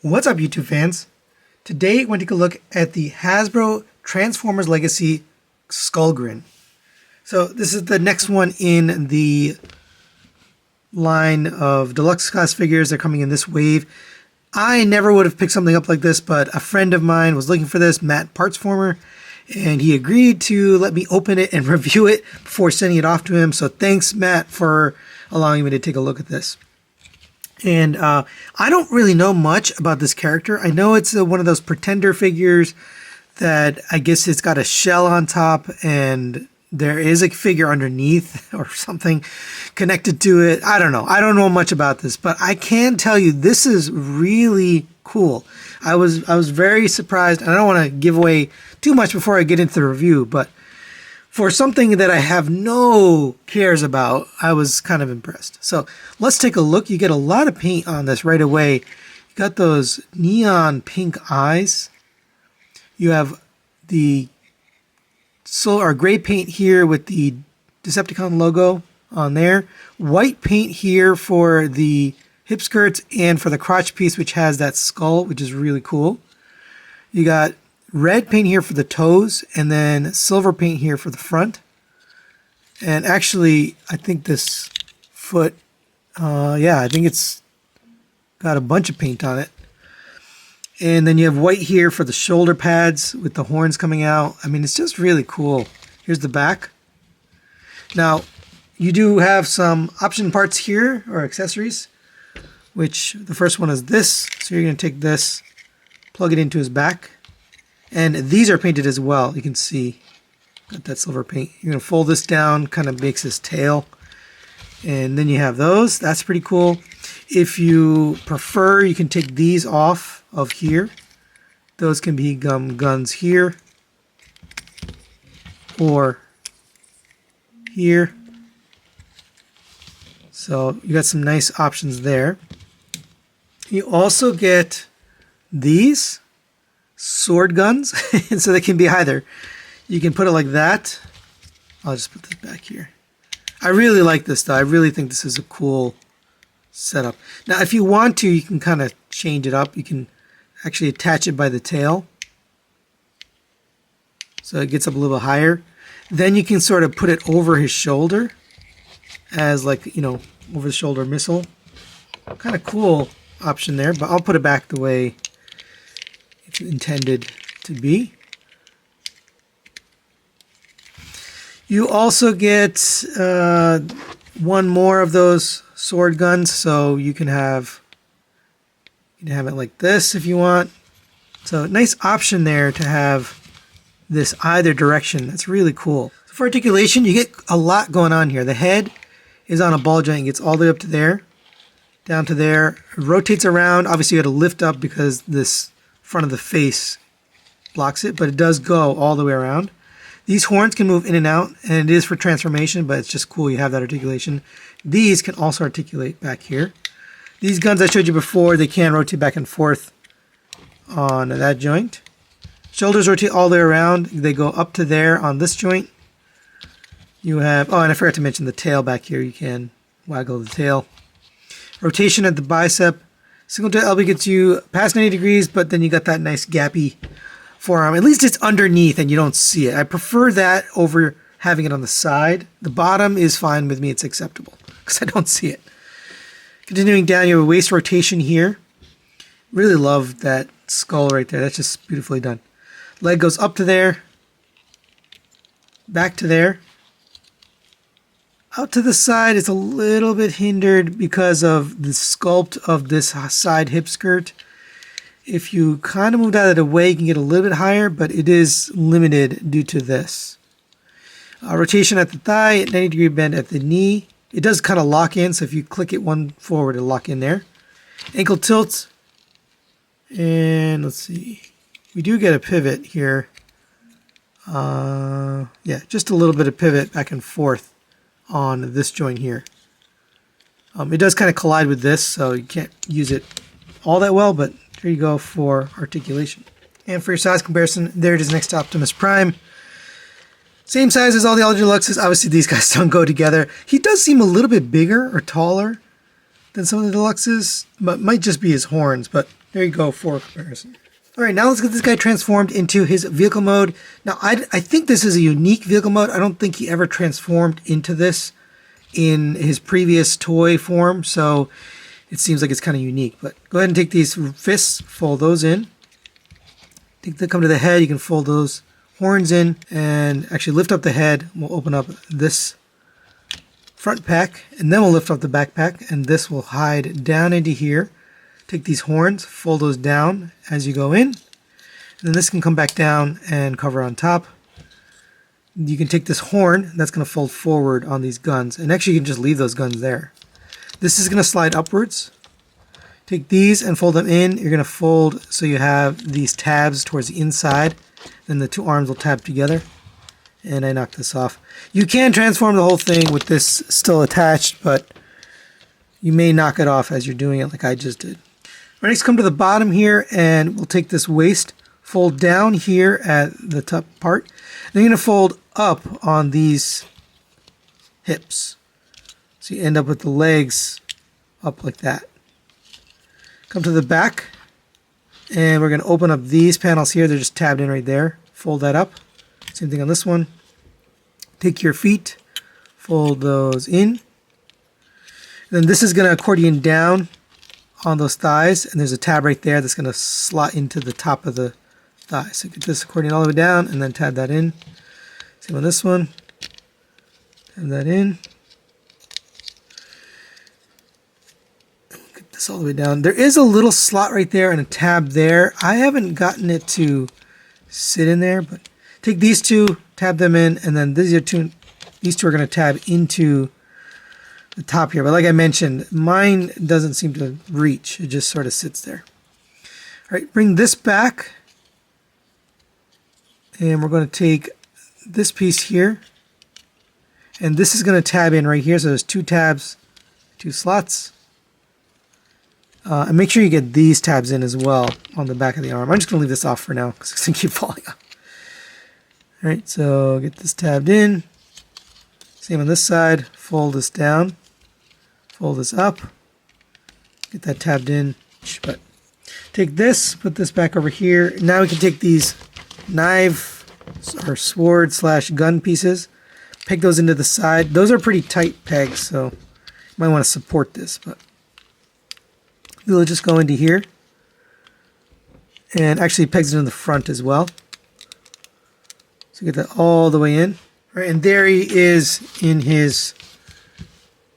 What's up, YouTube fans? Today we're going to take a look at the Hasbro Transformers Legacy Skullgrin. So this is the next one in the line of deluxe class figures. They're coming in this wave. I never would have picked something up like this, but a friend of mine was looking for this, Matt Partsformer, and he agreed to let me open it and review it before sending it off to him. So thanks, Matt, for allowing me to take a look at this. And I don't really know much about this character. I know it's one of those pretender figures that I guess it's got a shell on top and there is a figure underneath or something connected to it. I don't know. I don't know much about this, but I can tell you this is really cool. I was very surprised, and I don't want to give away too much before I get into the review, but for something that I have no cares about, I was kind of impressed. So let's take a look. You get a lot of paint on this right away. You got those neon pink eyes. You have the gray paint here with the Decepticon logo on there. White paint here for the hip skirts and for the crotch piece, which has that skull, which is really cool. You got red paint here for the toes, and then silver paint here for the front. And actually, I think this foot, I think it's got a bunch of paint on it. And then you have white here for the shoulder pads with the horns coming out. I mean, it's just really cool. Here's the back. Now, you do have some option parts here, or accessories, which the first one is this. So you're going to take this, plug it into his back. And these are painted as well. You can see, got that silver paint. You're going to fold this down, kind of makes his tail. And then you have those. That's pretty cool. If you prefer, you can take these off of here. Those can be guns here or here. So you got some nice options there. You also get these sword guns, and so they can be either. You can put it like that. I'll just put this back here. I really like this though. I really think this is a cool setup. Now if you want to, you can kind of change it up. You can actually attach it by the tail, so it gets up a little higher. Then you can sort of put it over his shoulder as, like, you know, over the shoulder missile. Kind of cool option there, but I'll put it back the way it's intended to be. You also get one more of those sword guns, so you can have it like this if you want. So nice option there to have this either direction. That's really cool. So for articulation, you get a lot going on here. The head is on a ball joint. It gets all the way up to there, down to there. It rotates around. Obviously you got to lift up because this front of the face blocks it, but it does go all the way around. These horns can move in and out, and it is for transformation, but it's just cool you have that articulation. These can also articulate back here. These guns I showed you before, they can rotate back and forth on that joint. Shoulders rotate all the way around. They go up to there on this joint. You have, oh, and I forgot to mention the tail back here. You can waggle the tail. Rotation at the bicep. Single joint elbow gets you past 90 degrees, but then you got that nice gappy forearm. At least it's underneath and you don't see it. I prefer that over having it on the side. The bottom is fine with me. It's acceptable because I don't see it. Continuing down, you have a waist rotation here. Really love that skull right there. That's just beautifully done. Leg goes up to there, back to there. Out to the side, it's a little bit hindered because of the sculpt of this side hip skirt. If you kind of moved out of the way, you can get a little bit higher, but it is limited due to this. Rotation at the thigh, 90-degree bend at the knee. It does kind of lock in, so if you click it one forward, it'll lock in there. Ankle tilt. And let's see. We do get a pivot here. Yeah, just a little bit of pivot back and forth on this joint here. It does kind of collide with this, so you can't use it all that well, but there you go for articulation. And for your size comparison, there it is next to Optimus Prime. Same size as all the other deluxes. Obviously, these guys don't go together. He does seem a little bit bigger or taller than some of the deluxes, but might just be his horns, but There you go for comparison. All right, now let's get this guy transformed into his vehicle mode. Now, I think this is a unique vehicle mode. I don't think he ever transformed into this in his previous toy form, so it seems like it's kind of unique. But go ahead and take these fists, fold those in. Come to the head, you can fold those horns in and actually lift up the head. We'll open up this front pack, and then we'll lift up the backpack, and this will hide down into here. Take these horns, fold those down as you go in, and then this can come back down and cover on top. You can take this horn, that's going to fold forward on these guns, and actually you can just leave those guns there. This is going to slide upwards. Take these and fold them in. You're going to fold so you have these tabs towards the inside, then the two arms will tab together, and I knocked this off. You can transform the whole thing with this still attached, but you may knock it off as you're doing it like I just did. Right, next come to the bottom here, and we'll take this waist, fold down here at the top part. Then you're going to fold up on these hips. So you end up with the legs up like that. Come to the back, and we're going to open up these panels here. They're just tabbed in right there. Fold that up. Same thing on this one. Take your feet, fold those in. And then this is going to accordion down on those thighs, and there's a tab right there that's going to slot into the top of the thigh. So get this accordion all the way down and then tab that in. Same on this one. Tab that in. Get this all the way down. There is a little slot right there and a tab there. I haven't gotten it to sit in there, but take these two, tab them in, and then these two are going to tab into the top here. But like I mentioned, mine doesn't seem to reach. It just sort of sits there. All right, bring this back, and we're going to take this piece here, and this is going to tab in right here. So there's two tabs, two slots. And make sure you get these tabs in as well on the back of the arm. I'm just going to leave this off for now because it's going to keep falling off. All right, so get this tabbed in. Same on this side. Fold this down. Fold this up. Get that tabbed in. But take this, put this back over here. Now we can take these knife or sword / gun pieces, peg those into the side. Those are pretty tight pegs, so you might want to support this. But they'll just go into here, and actually pegs it in the front as well. So get that all the way in. All right, and there he is in his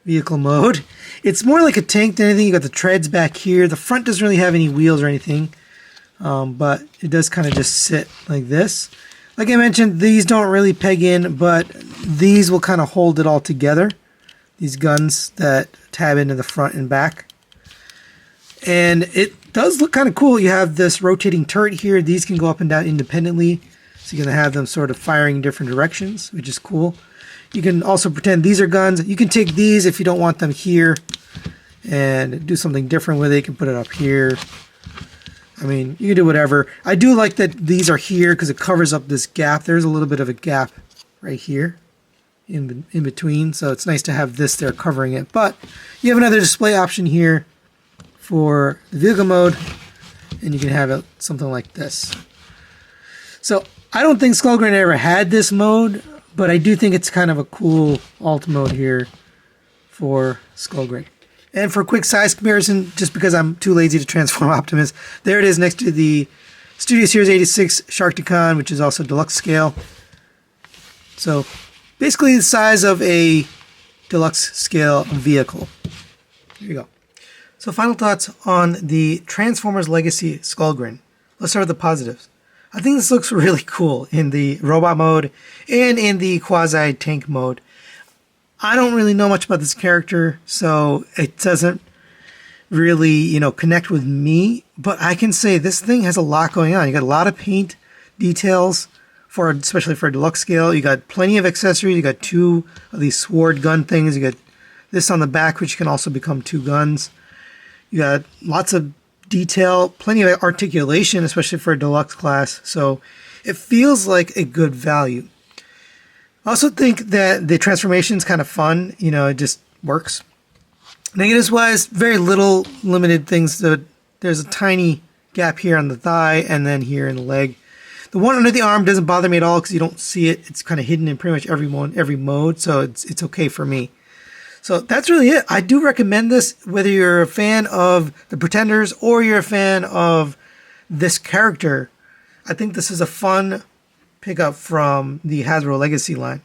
vehicle mode. It's more like a tank than anything. You got the treads back here. The front doesn't really have any wheels or anything, but it does kind of just sit like this. Like I mentioned, these don't really peg in, but these will kind of hold it all together. These guns that tab into the front and back. And it does look kind of cool. You have this rotating turret here. These can go up and down independently. So you're going to have them sort of firing in different directions, which is cool. You can also pretend these are guns. You can take these if you don't want them here and do something different with it. You can put it up here. I mean, you can do whatever. I do like that these are here because it covers up this gap. There's a little bit of a gap right here in between. So it's nice to have this there covering it. But you have another display option here for the vehicle mode, and you can have it something like this. So I don't think Skullgrin ever had this mode, but I do think it's kind of a cool alt mode here for Skullgrin. And for a quick size comparison, just because I'm too lazy to transform Optimus, there it is next to the Studio Series 86 Sharkticon, which is also deluxe scale. So basically the size of a deluxe scale vehicle. There you go. So final thoughts on the Transformers Legacy Skullgrin. Let's start with the positives. I think this looks really cool in the robot mode and in the quasi-tank mode. I don't really know much about this character, so it doesn't really, connect with me. But I can say this thing has a lot going on. You got a lot of paint details, especially for a deluxe scale. You got plenty of accessories. You got two of these sword gun things. You got this on the back, which can also become two guns. You got lots of detail, plenty of articulation, especially for a deluxe class. So it feels like a good value. I also think that the transformation is kind of fun. It just works. Negatives wise, very little limited things that there's a tiny gap here on the thigh and then here in the leg. The one under the arm doesn't bother me at all because you don't see it. It's kind of hidden in pretty much every mode, so it's okay for me. So that's really it. I do recommend this whether you're a fan of the Pretenders or you're a fan of this character. I think this is a fun pickup from the Hasbro Legacy line.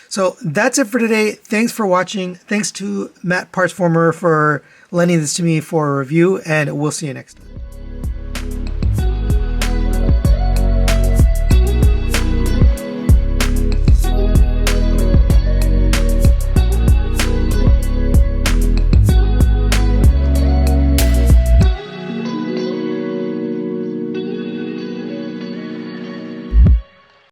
So that's it for today. Thanks for watching. Thanks to Matt Partsformer for lending this to me for a review, and we'll see you next time.